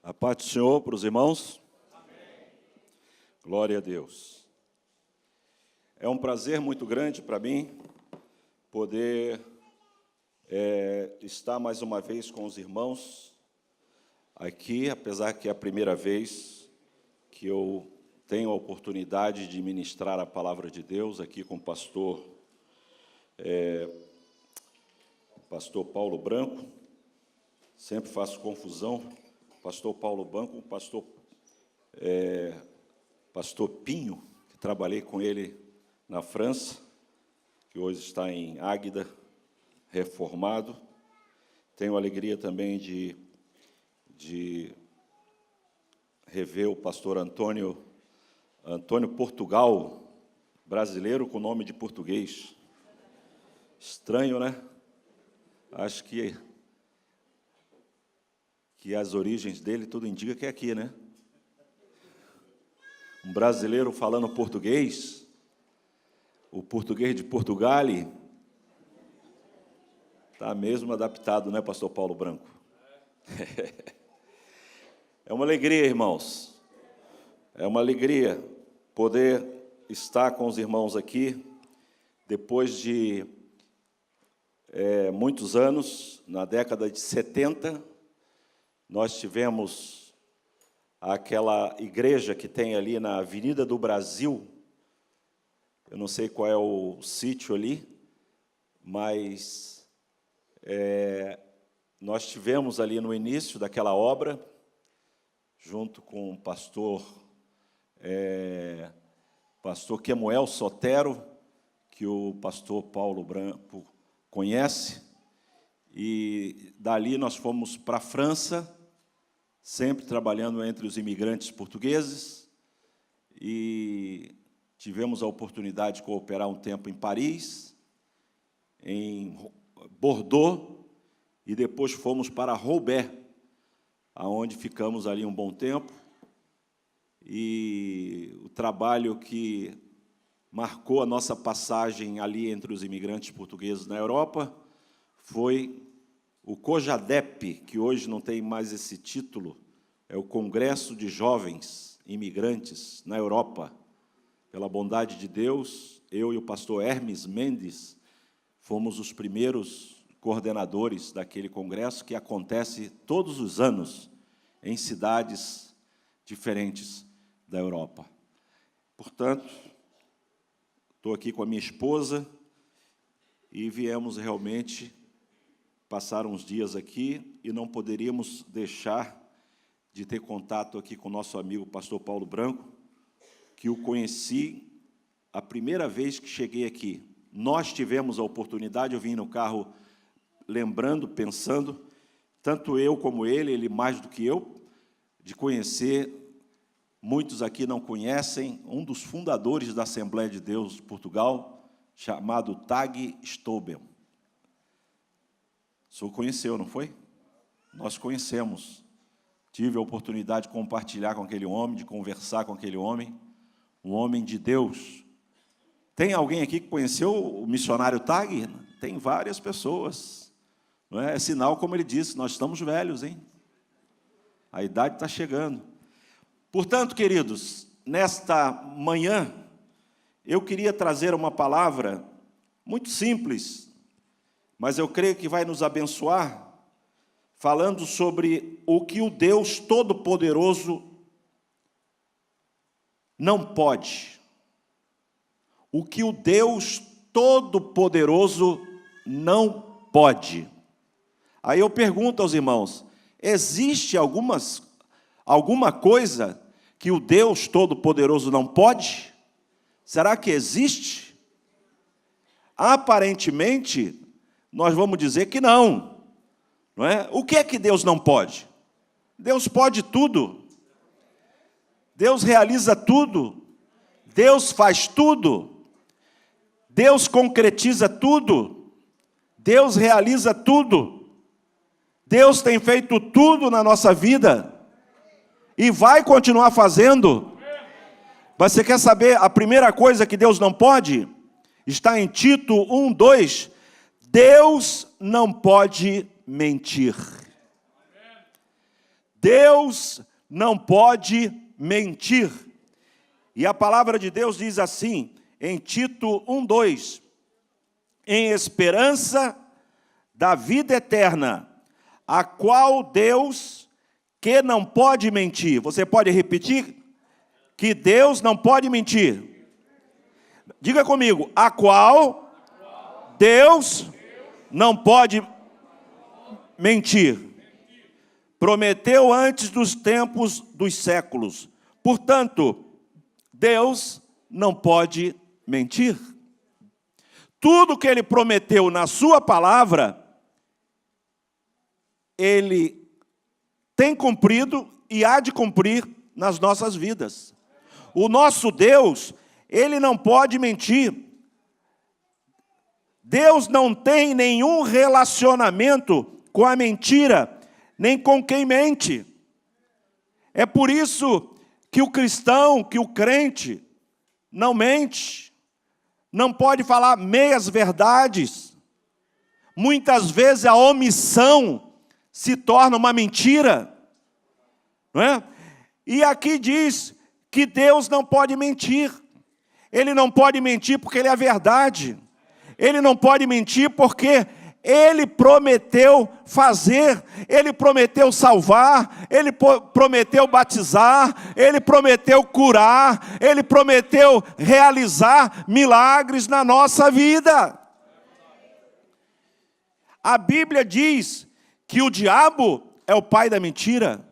A paz do Senhor para os irmãos. Amém. Glória a Deus. É um prazer muito grande para mim poder estar mais uma vez com os irmãos aqui, apesar que é a primeira vez que eu tenho a oportunidade de ministrar a palavra de Deus aqui com o pastor Paulo Branco. Sempre faço confusão. Pastor Paulo Branco, pastor Pinho, que trabalhei com ele na França, que hoje está em Águeda, reformado. Tenho a alegria também de rever o pastor Antônio Portugal, brasileiro com nome de português. Estranho, né? Acho que as origens dele, tudo indica que é aqui, né? Um brasileiro falando português, o português de Portugal, está mesmo adaptado, né, pastor Paulo Branco? É uma alegria, irmãos, é uma alegria poder estar com os irmãos aqui, depois de muitos anos, na década de 70, nós tivemos aquela igreja que tem ali na Avenida do Brasil, eu não sei qual é o sítio ali, mas nós tivemos ali no início daquela obra, junto com o pastor Kemuel Sotero, que o pastor Paulo Branco conhece, e dali nós fomos para a França, sempre trabalhando entre os imigrantes portugueses, e tivemos a oportunidade de cooperar um tempo em Paris, em Bordeaux, e depois fomos para Roubaix, aonde ficamos ali um bom tempo, e o trabalho que marcou a nossa passagem ali entre os imigrantes portugueses na Europa foi o COJADEP, que hoje não tem mais esse título, é o Congresso de Jovens Imigrantes na Europa. Pela bondade de Deus, eu e o pastor Hermes Mendes fomos os primeiros coordenadores daquele congresso, que acontece todos os anos em cidades diferentes da Europa. Portanto, estou aqui com a minha esposa e viemos realmente passar uns dias aqui e não poderíamos deixar de ter contato aqui com o nosso amigo pastor Paulo Branco, que o conheci a primeira vez que cheguei aqui. Nós tivemos a oportunidade, eu vim no carro lembrando, pensando, tanto eu como ele mais do que eu, de conhecer, muitos aqui não conhecem, um dos fundadores da Assembleia de Deus de Portugal, chamado Tag Stobel. O senhor conheceu, não foi? Nós conhecemos. Tive a oportunidade de compartilhar com aquele homem, de conversar com aquele homem, um homem de Deus. Tem alguém aqui que conheceu o missionário Tag? Tem várias pessoas. Não é? É sinal, como ele disse, nós estamos velhos, hein? A idade está chegando. Portanto, queridos, nesta manhã, eu queria trazer uma palavra muito simples, mas eu creio que vai nos abençoar, falando sobre o que o Deus Todo-Poderoso não pode. O que o Deus Todo-Poderoso não pode. Aí eu pergunto aos irmãos, existe alguma coisa que o Deus Todo-Poderoso não pode? Será que existe? Aparentemente, nós vamos dizer que não, não é? O que é que Deus não pode? Deus pode tudo. Deus realiza tudo. Deus faz tudo. Deus concretiza tudo. Deus realiza tudo. Deus tem feito tudo na nossa vida e vai continuar fazendo. Mas você quer saber a primeira coisa que Deus não pode? Está em Tito 1:2. Deus não pode mentir. Deus não pode mentir. E a palavra de Deus diz assim, em Tito 1:2, em esperança da vida eterna, a qual Deus, que não pode mentir. Você pode repetir? Que Deus não pode mentir. Diga comigo, a qual Deus não pode mentir. Prometeu antes dos tempos dos séculos. Portanto, Deus não pode mentir. Tudo que Ele prometeu na sua palavra, Ele tem cumprido e há de cumprir nas nossas vidas. O nosso Deus, Ele não pode mentir. Deus não tem nenhum relacionamento com a mentira, nem com quem mente. É por isso que o cristão, que o crente, não mente, não pode falar meias verdades. Muitas vezes a omissão se torna uma mentira, não é? E aqui diz que Deus não pode mentir. Ele não pode mentir porque Ele é a verdade. Ele não pode mentir porque Ele prometeu fazer, Ele prometeu salvar, Ele prometeu batizar, Ele prometeu curar, Ele prometeu realizar milagres na nossa vida. A Bíblia diz que o diabo é o pai da mentira.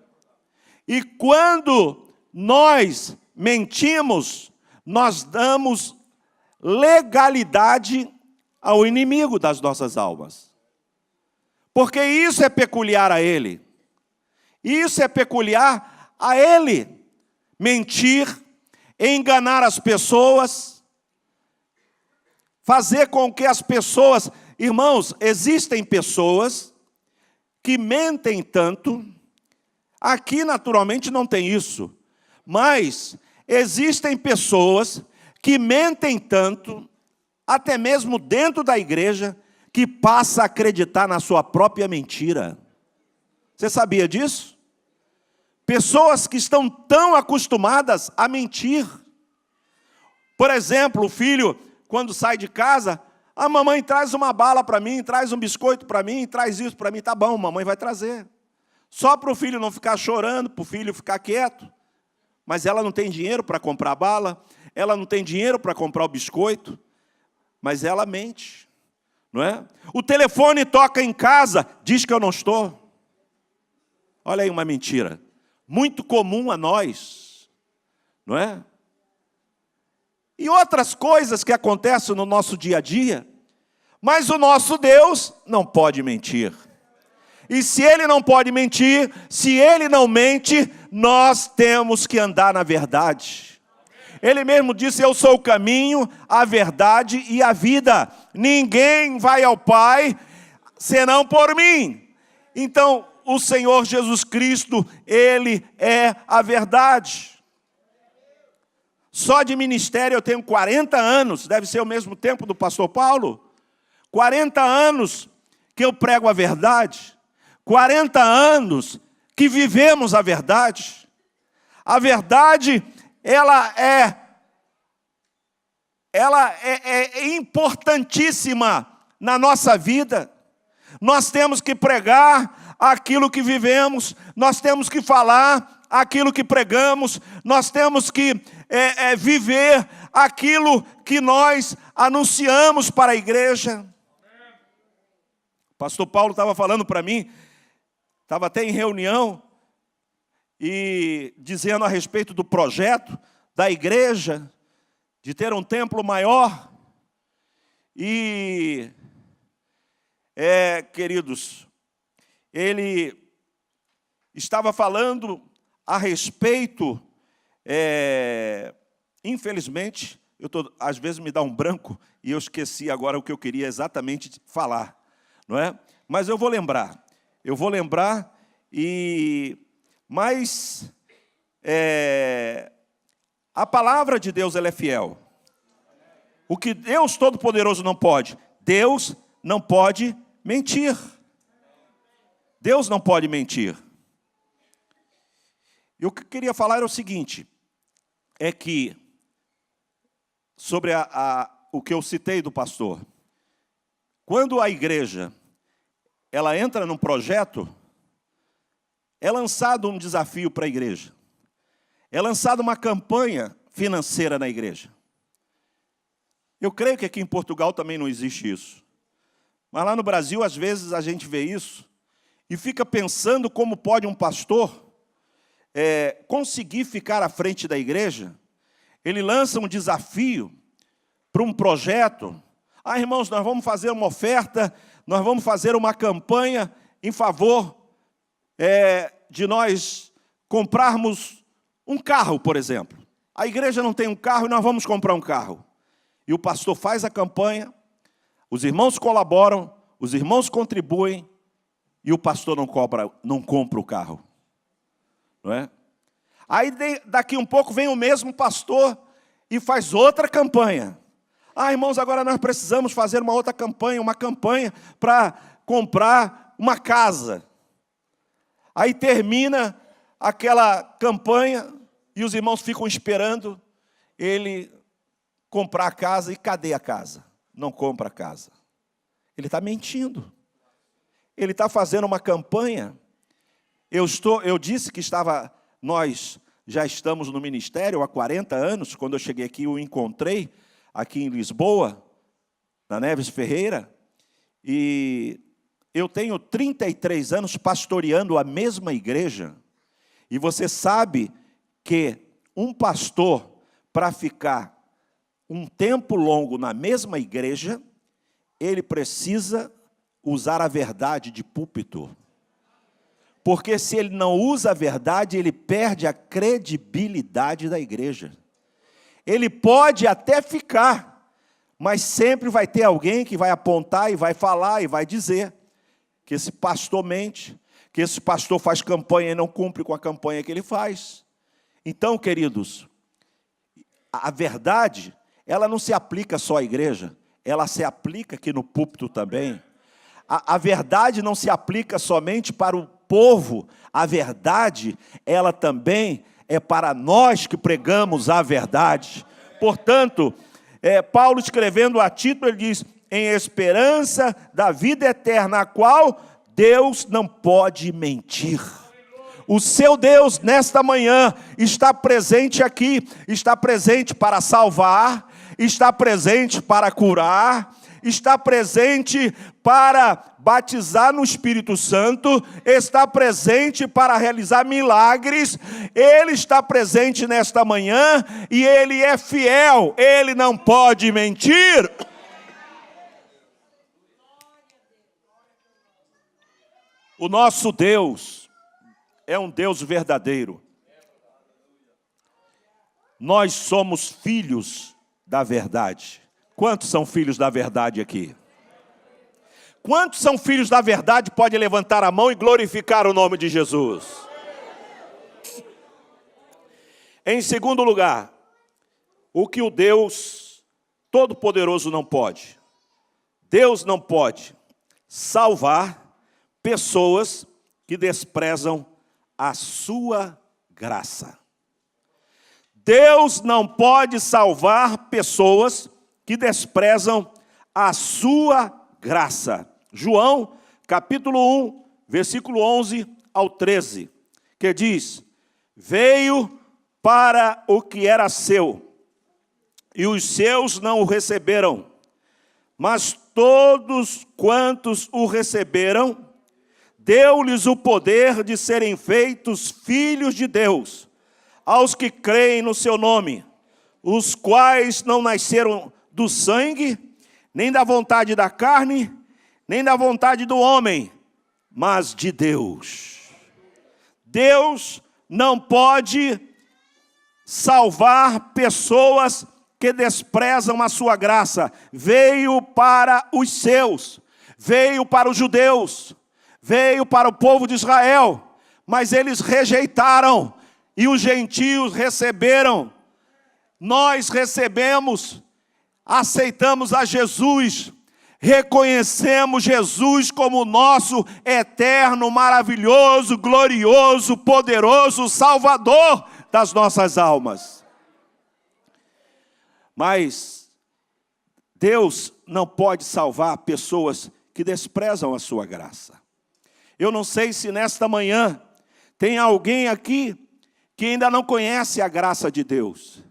E quando nós mentimos, nós damos legalidade ao inimigo das nossas almas. Porque isso é peculiar a ele. Isso é peculiar a ele. Mentir, enganar as pessoas, fazer com que as pessoas... Irmãos, existem pessoas que mentem tanto. Aqui, naturalmente, não tem isso. Mas existem pessoas que mentem tanto, até mesmo dentro da igreja, que passa a acreditar na sua própria mentira. Você sabia disso? Pessoas que estão tão acostumadas a mentir. Por exemplo, o filho, quando sai de casa, a mamãe traz uma bala para mim, traz um biscoito para mim, traz isso para mim, tá bom, mamãe vai trazer. Só para o filho não ficar chorando, para o filho ficar quieto. Mas ela não tem dinheiro para comprar a bala, ela não tem dinheiro para comprar o biscoito, mas ela mente, não é? O telefone toca em casa, diz que eu não estou. Olha aí uma mentira, muito comum a nós, não é? E outras coisas que acontecem no nosso dia a dia, mas o nosso Deus não pode mentir. E se Ele não pode mentir, se Ele não mente, nós temos que andar na verdade. Ele mesmo disse, eu sou o caminho, a verdade e a vida. Ninguém vai ao Pai, senão por mim. Então, o Senhor Jesus Cristo, Ele é a verdade. Só de ministério eu tenho 40 anos, deve ser o mesmo tempo do pastor Paulo. 40 anos que eu prego a verdade. 40 anos que vivemos a verdade. A verdade, ela é importantíssima na nossa vida. Nós temos que pregar aquilo que vivemos, nós temos que falar aquilo que pregamos, nós temos que viver aquilo que nós anunciamos para a igreja. O pastor Paulo estava falando para mim, estava até em reunião, e dizendo a respeito do projeto da igreja, de ter um templo maior. E, queridos, ele estava falando a respeito, infelizmente, às vezes me dá um branco, e eu esqueci agora o que eu queria exatamente falar, não é? Mas eu vou lembrar, mas a palavra de Deus, ela é fiel. O que Deus Todo-Poderoso não pode, Deus não pode mentir. Deus não pode mentir. E o que eu queria falar era o seguinte, é que, sobre o que eu citei do pastor, quando a igreja ela entra num projeto, é lançado um desafio para a igreja. É lançada uma campanha financeira na igreja. Eu creio que aqui em Portugal também não existe isso. Mas lá no Brasil, às vezes, a gente vê isso e fica pensando como pode um pastor conseguir ficar à frente da igreja. Ele lança um desafio para um projeto. Irmãos, nós vamos fazer uma oferta, nós vamos fazer uma campanha em favor de nós comprarmos um carro, por exemplo. A igreja não tem um carro e nós vamos comprar um carro. E o pastor faz a campanha, os irmãos colaboram, os irmãos contribuem e o pastor não compra o carro. Não é? Aí daqui um pouco vem o mesmo pastor e faz outra campanha. Irmãos, agora nós precisamos fazer uma outra campanha, para comprar uma casa. Aí termina aquela campanha e os irmãos ficam esperando ele comprar a casa. E cadê a casa? Não compra a casa. Ele está mentindo. Ele está fazendo uma campanha. Eu disse que nós já estamos no ministério há 40 anos. Quando eu cheguei aqui, eu o encontrei aqui em Lisboa, na Neves Ferreira. E eu tenho 33 anos pastoreando a mesma igreja. E você sabe que um pastor, para ficar um tempo longo na mesma igreja, ele precisa usar a verdade de púlpito. Porque se ele não usa a verdade, ele perde a credibilidade da igreja. Ele pode até ficar, mas sempre vai ter alguém que vai apontar e vai falar e vai dizer que esse pastor mente, que esse pastor faz campanha e não cumpre com a campanha que ele faz. Então, queridos, a verdade, ela não se aplica só à igreja, ela se aplica aqui no púlpito também. A verdade não se aplica somente para o povo, a verdade, ela também é para nós que pregamos a verdade. Portanto, Paulo escrevendo a Tito, ele diz, em esperança da vida eterna, a qual Deus não pode mentir. O seu Deus, nesta manhã, está presente aqui, está presente para salvar, está presente para curar, está presente para batizar no Espírito Santo, está presente para realizar milagres. Ele está presente nesta manhã e Ele é fiel, Ele não pode mentir. O nosso Deus é um Deus verdadeiro. Nós somos filhos da verdade. Quantos são filhos da verdade aqui? Quantos são filhos da verdade? Pode levantar a mão e glorificar o nome de Jesus. Em segundo lugar, o que o Deus Todo-Poderoso não pode. Deus não pode salvar pessoas que desprezam a sua graça. Deus não pode salvar pessoas que desprezam a sua graça. João, capítulo 1, versículo 11 ao 13, que diz, veio para o que era seu, e os seus não o receberam, mas todos quantos o receberam, deu-lhes o poder de serem feitos filhos de Deus, aos que creem no seu nome, os quais não nasceram do sangue, nem da vontade da carne, nem da vontade do homem, mas de Deus. Deus não pode salvar pessoas que desprezam a sua graça. Veio para os seus, veio para os judeus, veio para o povo de Israel, mas eles rejeitaram e os gentios receberam. Nós recebemos, aceitamos a Jesus, reconhecemos Jesus como nosso eterno, maravilhoso, glorioso, poderoso Salvador das nossas almas. Mas Deus não pode salvar pessoas que desprezam a sua graça. Eu não sei se nesta manhã tem alguém aqui que ainda não conhece a graça de Deus.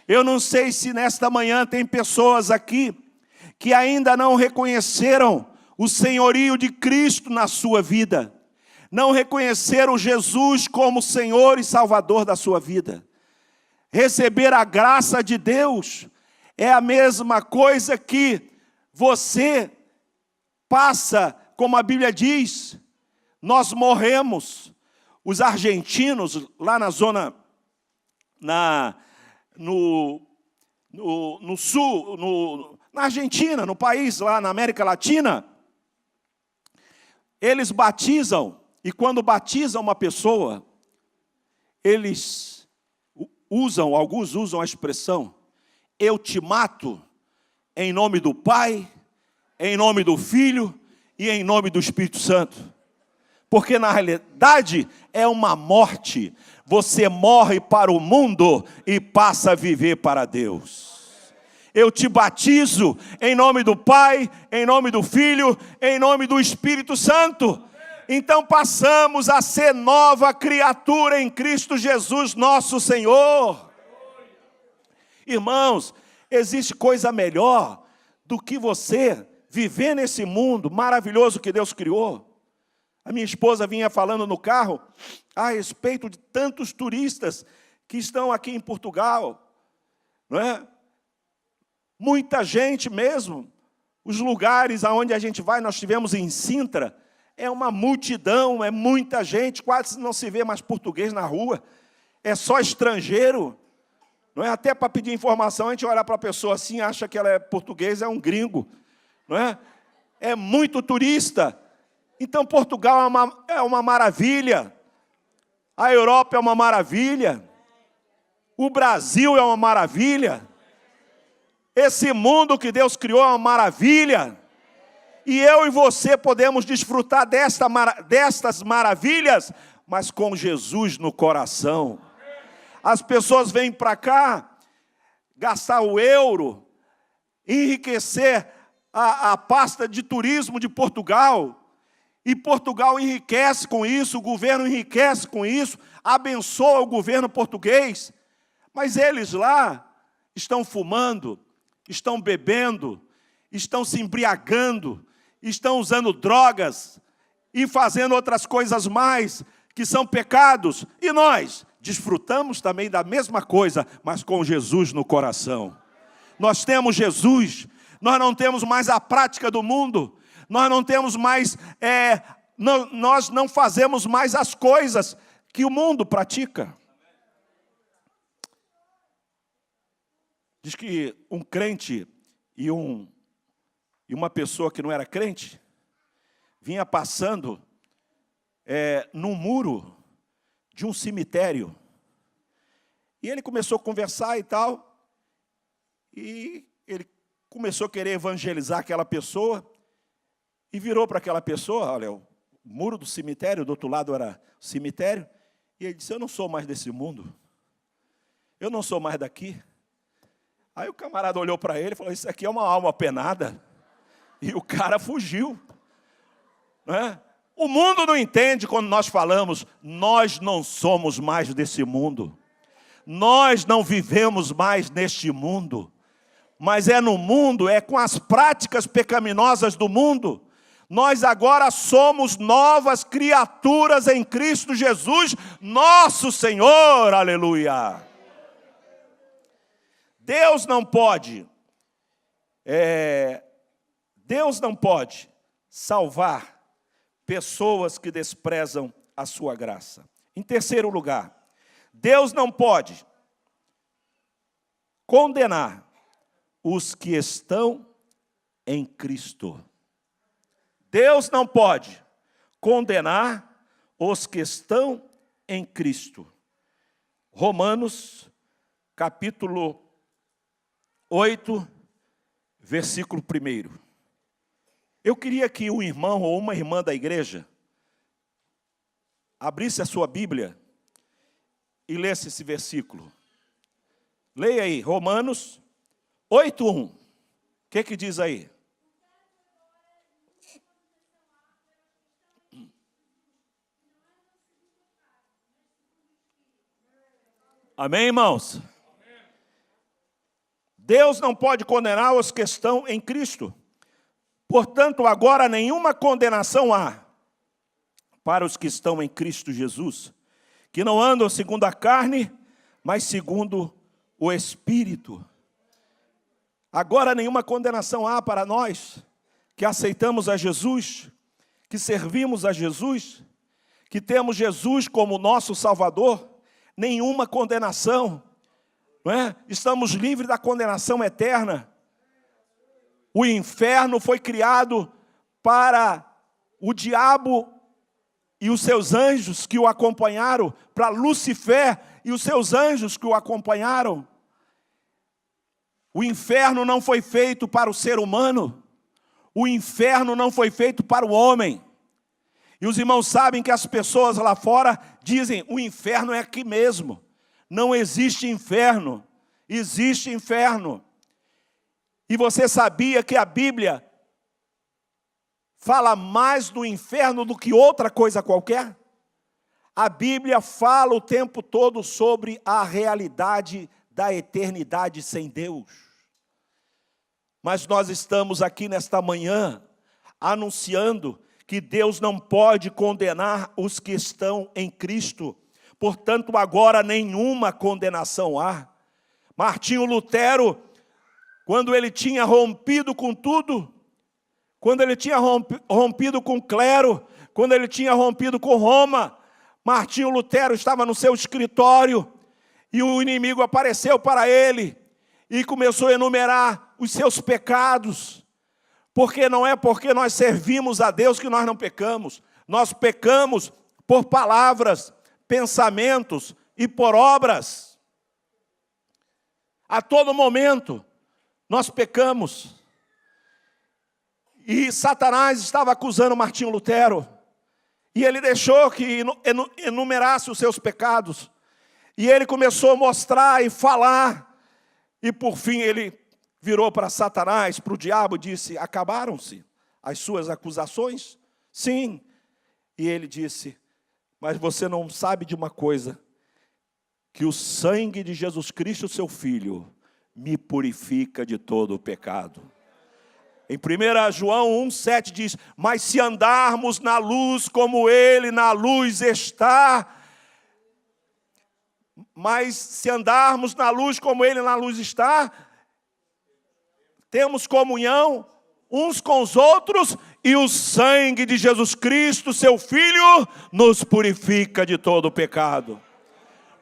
Eu não sei se nesta manhã tem pessoas aqui que ainda não reconheceram o senhorio de Cristo na sua vida. Não reconheceram Jesus como Senhor e Salvador da sua vida. Receber a graça de Deus é a mesma coisa que você passa, como a Bíblia diz, nós morremos. Os argentinos, lá na zona, no sul, na Argentina, no país lá na América Latina, eles batizam, e quando batizam uma pessoa, alguns usam a expressão, eu te mato em nome do Pai, em nome do Filho e em nome do Espírito Santo. Porque na realidade é uma morte. Você morre para o mundo e passa a viver para Deus. Eu te batizo em nome do Pai, em nome do Filho, em nome do Espírito Santo. Então passamos a ser nova criatura em Cristo Jesus, nosso Senhor. Irmãos, existe coisa melhor do que você viver nesse mundo maravilhoso que Deus criou. A minha esposa vinha falando no carro a respeito de tantos turistas que estão aqui em Portugal, não é? Muita gente mesmo. Os lugares aonde a gente vai, nós tivemos em Sintra, é uma multidão, é muita gente, quase não se vê mais português na rua, é só estrangeiro, não é? Até para pedir informação, a gente olha para a pessoa assim, acha que ela é portuguesa, é um gringo, não é? É muito turista. Então, Portugal é uma maravilha, a Europa é uma maravilha, o Brasil é uma maravilha, esse mundo que Deus criou é uma maravilha, e eu e você podemos desfrutar destas maravilhas, mas com Jesus no coração. As pessoas vêm para cá, gastar o euro, enriquecer a pasta de turismo de Portugal, e Portugal enriquece com isso, o governo enriquece com isso, abençoa o governo português, mas eles lá estão fumando, estão bebendo, estão se embriagando, estão usando drogas e fazendo outras coisas mais, que são pecados, e nós desfrutamos também da mesma coisa, mas com Jesus no coração. Nós temos Jesus, nós não temos mais a prática do mundo, nós não temos mais, nós não fazemos mais as coisas que o mundo pratica. Diz que um crente e uma pessoa que não era crente vinha passando num muro de um cemitério. E ele começou a conversar e tal, e ele começou a querer evangelizar aquela pessoa, e virou para aquela pessoa, olha, o muro do cemitério, do outro lado era o cemitério, e ele disse, eu não sou mais desse mundo, eu não sou mais daqui. Aí o camarada olhou para ele e falou, isso aqui é uma alma penada, e o cara fugiu. Não é? O mundo não entende quando nós falamos, nós não somos mais desse mundo, nós não vivemos mais neste mundo, mas é no mundo, é com as práticas pecaminosas do mundo. Nós agora somos novas criaturas em Cristo Jesus, nosso Senhor, aleluia. Deus não pode salvar pessoas que desprezam a sua graça. Em terceiro lugar, Deus não pode condenar os que estão em Cristo. Deus não pode condenar os que estão em Cristo. Romanos, capítulo 8, versículo 1. Eu queria que um irmão ou uma irmã da igreja abrisse a sua Bíblia e lesse esse versículo. Leia aí, Romanos 8:1. O que diz aí? Amém, irmãos? Deus não pode condenar os que estão em Cristo. Portanto, agora nenhuma condenação há para os que estão em Cristo Jesus, que não andam segundo a carne, mas segundo o Espírito. Agora nenhuma condenação há para nós, que aceitamos a Jesus, que servimos a Jesus, que temos Jesus como nosso Salvador. Nenhuma condenação, não é? Estamos livres da condenação eterna. O inferno foi criado para o diabo e os seus anjos que o acompanharam, para Lucifer e os seus anjos que o acompanharam. O inferno não foi feito para o ser humano, o inferno não foi feito para o homem. E os irmãos sabem que as pessoas lá fora dizem, o inferno é aqui mesmo. Não existe inferno, existe inferno. E você sabia que a Bíblia fala mais do inferno do que outra coisa qualquer? A Bíblia fala o tempo todo sobre a realidade da eternidade sem Deus. Mas nós estamos aqui nesta manhã anunciando que Deus não pode condenar os que estão em Cristo. Portanto, agora nenhuma condenação há. Martinho Lutero, quando ele tinha rompido com tudo, quando ele tinha rompido com o clero, quando ele tinha rompido com Roma, Martinho Lutero estava no seu escritório e o inimigo apareceu para ele e começou a enumerar os seus pecados. Porque não é porque nós servimos a Deus que nós não pecamos. Nós pecamos por palavras, pensamentos e por obras. A todo momento nós pecamos. E Satanás estava acusando Martinho Lutero. E ele deixou que enumerasse os seus pecados. E ele começou a mostrar e falar. E por fim ele virou para Satanás, para o diabo, e disse, acabaram-se as suas acusações? Sim. E ele disse, mas você não sabe de uma coisa, que o sangue de Jesus Cristo, seu Filho, me purifica de todo o pecado. Em 1 João 1,7 diz, mas se andarmos na luz como Ele na luz está, temos comunhão uns com os outros e o sangue de Jesus Cristo, seu Filho, nos purifica de todo o pecado.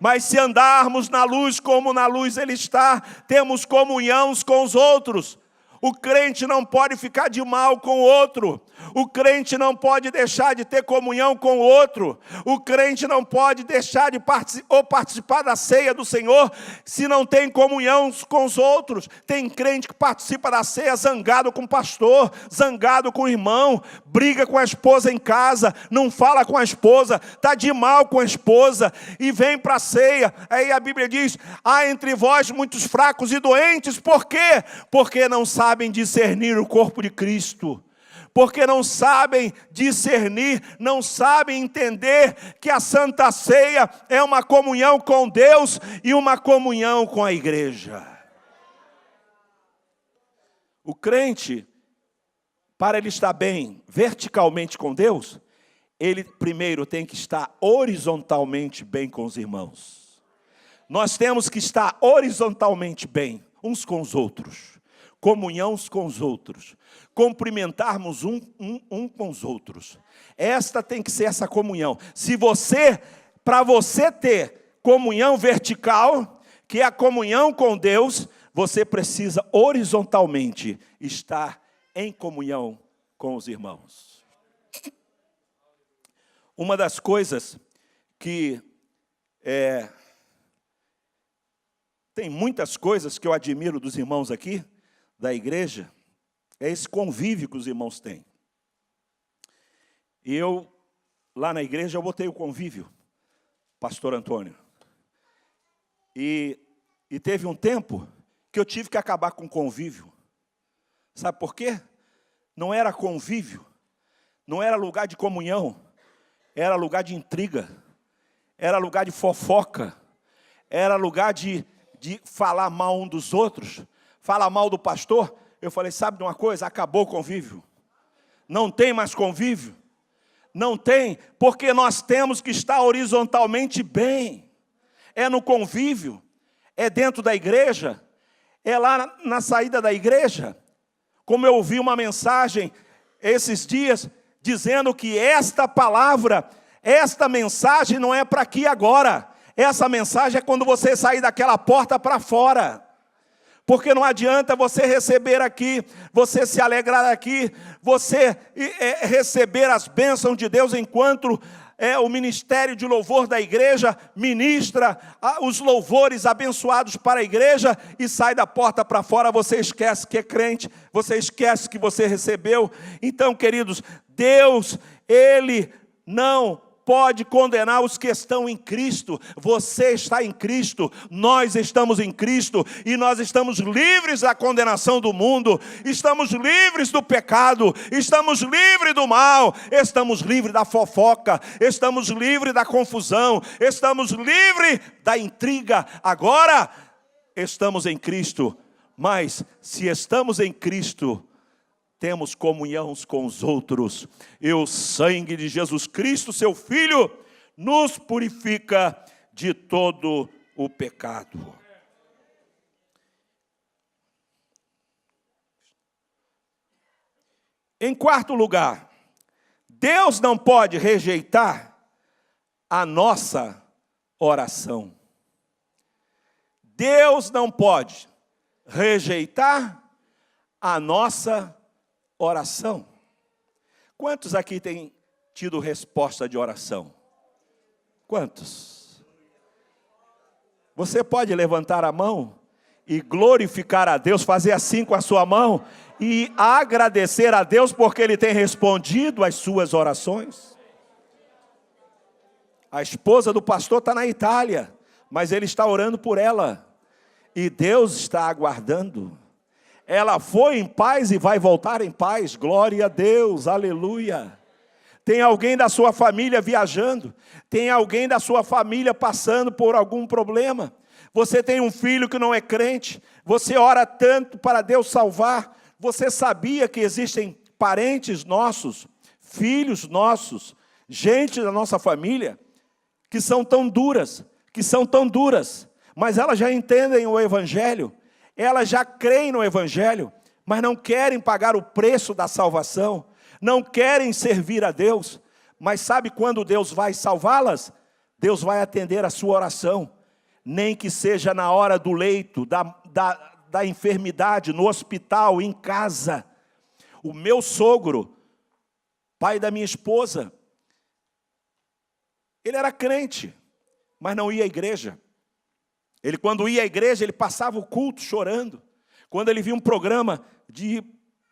Mas se andarmos na luz como na luz Ele está, temos comunhão uns com os outros. O crente não pode ficar de mal com o outro. O crente não pode deixar de ter comunhão com o outro. O crente não pode deixar de participar da ceia do Senhor se não tem comunhão com os outros. Tem crente que participa da ceia zangado com o pastor, zangado com o irmão, briga com a esposa em casa, não fala com a esposa, está de mal com a esposa e vem para a ceia. Aí a Bíblia diz, há entre vós muitos fracos e doentes. Por quê? Porque não sabem discernir o corpo de Cristo. Porque não sabem discernir, não sabem entender que a Santa Ceia é uma comunhão com Deus e uma comunhão com a igreja. O crente, para ele estar bem verticalmente com Deus, ele primeiro tem que estar horizontalmente bem com os irmãos. Nós temos que estar horizontalmente bem uns com os outros. Comunhão uns com os outros, cumprimentarmos um com os outros. Esta tem que ser essa comunhão. Para você ter comunhão vertical, que é a comunhão com Deus, você precisa horizontalmente estar em comunhão com os irmãos. Uma das coisas que tem muitas coisas que eu admiro dos irmãos aqui, da igreja, é esse convívio que os irmãos têm. E lá na igreja, eu botei o convívio, pastor Antônio. E teve um tempo que eu tive que acabar com o convívio. Sabe por quê? Não era convívio, não era lugar de comunhão, era lugar de intriga, era lugar de fofoca, era lugar de falar mal um dos outros, falar mal do pastor. Eu falei, sabe de uma coisa? Acabou o convívio. Não tem mais convívio. Não tem, porque nós temos que estar horizontalmente bem. É no convívio, é dentro da igreja, é lá na saída da igreja. Como eu ouvi uma mensagem esses dias, dizendo que esta palavra, esta mensagem não é para aqui agora. Essa mensagem é quando você sair daquela porta para fora. Porque não adianta você receber aqui, você se alegrar aqui, você receber as bênçãos de Deus enquanto o ministério de louvor da igreja ministra os louvores abençoados para a igreja e sai da porta para fora, você esquece que é crente, você esquece que você recebeu. Então, queridos, Deus, Ele não pode condenar os que estão em Cristo. Você está em Cristo, nós estamos em Cristo, e nós estamos livres da condenação do mundo, estamos livres do pecado, estamos livres do mal, estamos livres da fofoca, estamos livres da confusão, estamos livres da intriga. Agora estamos em Cristo, mas se estamos em Cristo, temos comunhão uns com os outros, e o sangue de Jesus Cristo, seu Filho, nos purifica de todo o pecado. Em quarto lugar, Deus não pode rejeitar a nossa oração. Deus não pode rejeitar a nossa oração. Quantos aqui têm tido resposta de oração? Quantos? Você pode levantar a mão e glorificar a Deus, fazer assim com a sua mão e agradecer a Deus porque Ele tem respondido às suas orações? A esposa do pastor está na Itália, mas ele está orando por ela e Deus está aguardando. Ela foi em paz e vai voltar em paz. Glória a Deus, aleluia. Tem alguém da sua família viajando. Tem alguém da sua família passando por algum problema. Você tem um filho que não é crente. Você ora tanto para Deus salvar. Você sabia que existem parentes nossos, filhos nossos, gente da nossa família, que são tão duras, mas elas já entendem o Evangelho. Elas já creem no Evangelho, mas não querem pagar o preço da salvação, não querem servir a Deus. Mas sabe quando Deus vai salvá-las? Deus vai atender a sua oração, nem que seja na hora do leito, da enfermidade, no hospital, em casa. O meu sogro, pai da minha esposa, ele era crente, mas não ia à igreja. Ele, quando ia à igreja, ele passava o culto chorando. Quando ele via um programa de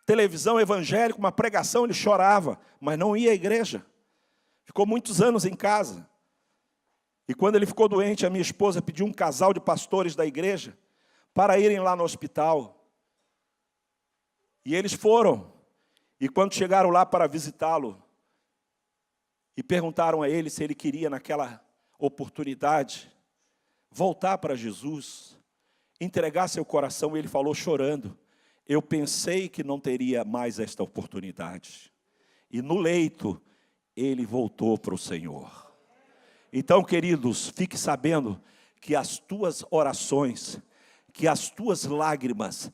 televisão evangélica, uma pregação, ele chorava, mas não ia à igreja. Ficou muitos anos em casa. E quando ele ficou doente, a minha esposa pediu um casal de pastores da igreja para irem lá no hospital. E eles foram. E quando chegaram lá para visitá-lo, e perguntaram a ele se ele queria, naquela oportunidade, voltar para Jesus, entregar seu coração, ele falou chorando: eu pensei que não teria mais esta oportunidade. E no leito, ele voltou para o Senhor. Então, queridos, fique sabendo que as tuas orações, que as tuas lágrimas,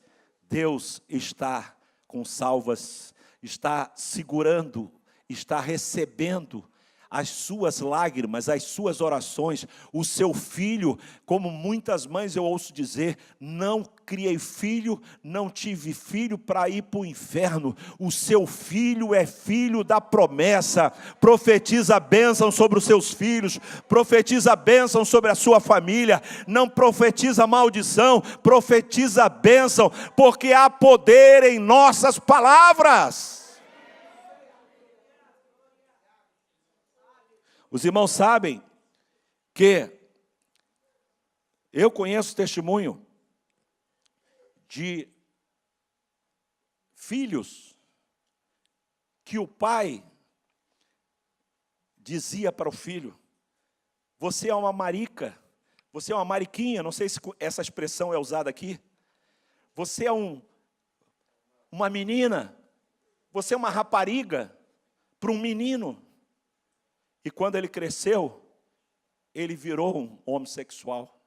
Deus está com salvas, está segurando, está recebendo as suas lágrimas, as suas orações. O seu filho, como muitas mães eu ouço dizer, não criei filho, não tive filho para ir para o inferno. O seu filho é filho da promessa. Profetiza a bênção sobre os seus filhos, profetiza a bênção sobre a sua família, não profetiza maldição, profetiza a bênção, porque há poder em nossas palavras. Os irmãos sabem que eu conheço testemunho de filhos que o pai dizia para o filho: você é uma marica, você é uma mariquinha, não sei se essa expressão é usada aqui. Você é uma menina, você é uma rapariga para um menino. E quando ele cresceu, ele virou um homossexual.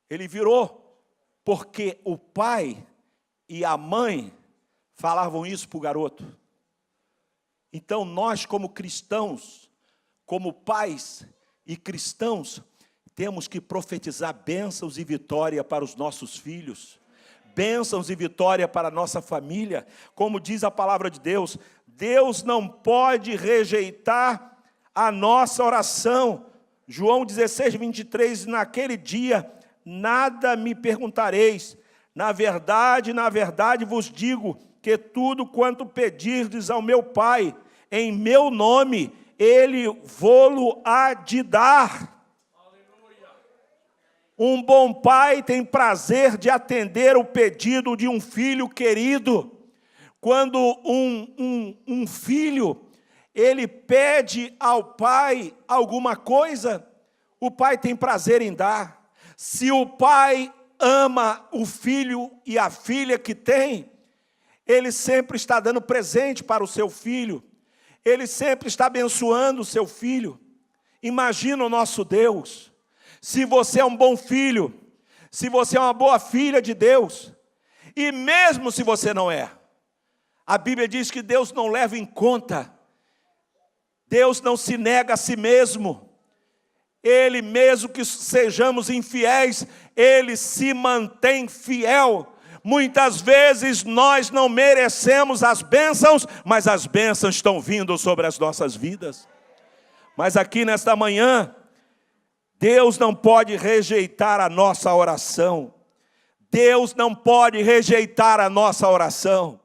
Ele virou porque o pai e a mãe falavam isso para o garoto. Então nós, como cristãos, como pais e cristãos, temos que profetizar bênçãos e vitória para os nossos filhos, bênçãos e vitória para a nossa família. Como diz a palavra de Deus, Deus não pode rejeitar a nossa oração. João 16, 23, naquele dia nada me perguntareis, na verdade vos digo, que tudo quanto pedirdes ao meu Pai, em meu nome, Ele vô-lo há de dar. Um bom pai tem prazer de atender o pedido de um filho querido. Quando um filho, ele pede ao pai alguma coisa, o pai tem prazer em dar. Se o pai ama o filho e a filha que tem, ele sempre está dando presente para o seu filho, ele sempre está abençoando o seu filho. Imagina o nosso Deus. Se você é um bom filho, se você é uma boa filha de Deus, e mesmo se você não é, a Bíblia diz que Deus não leva em conta, Deus não se nega a si mesmo. Ele, mesmo que sejamos infiéis, Ele se mantém fiel. Muitas vezes nós não merecemos as bênçãos, mas as bênçãos estão vindo sobre as nossas vidas. Mas aqui nesta manhã, Deus não pode rejeitar a nossa oração. Deus não pode rejeitar a nossa oração.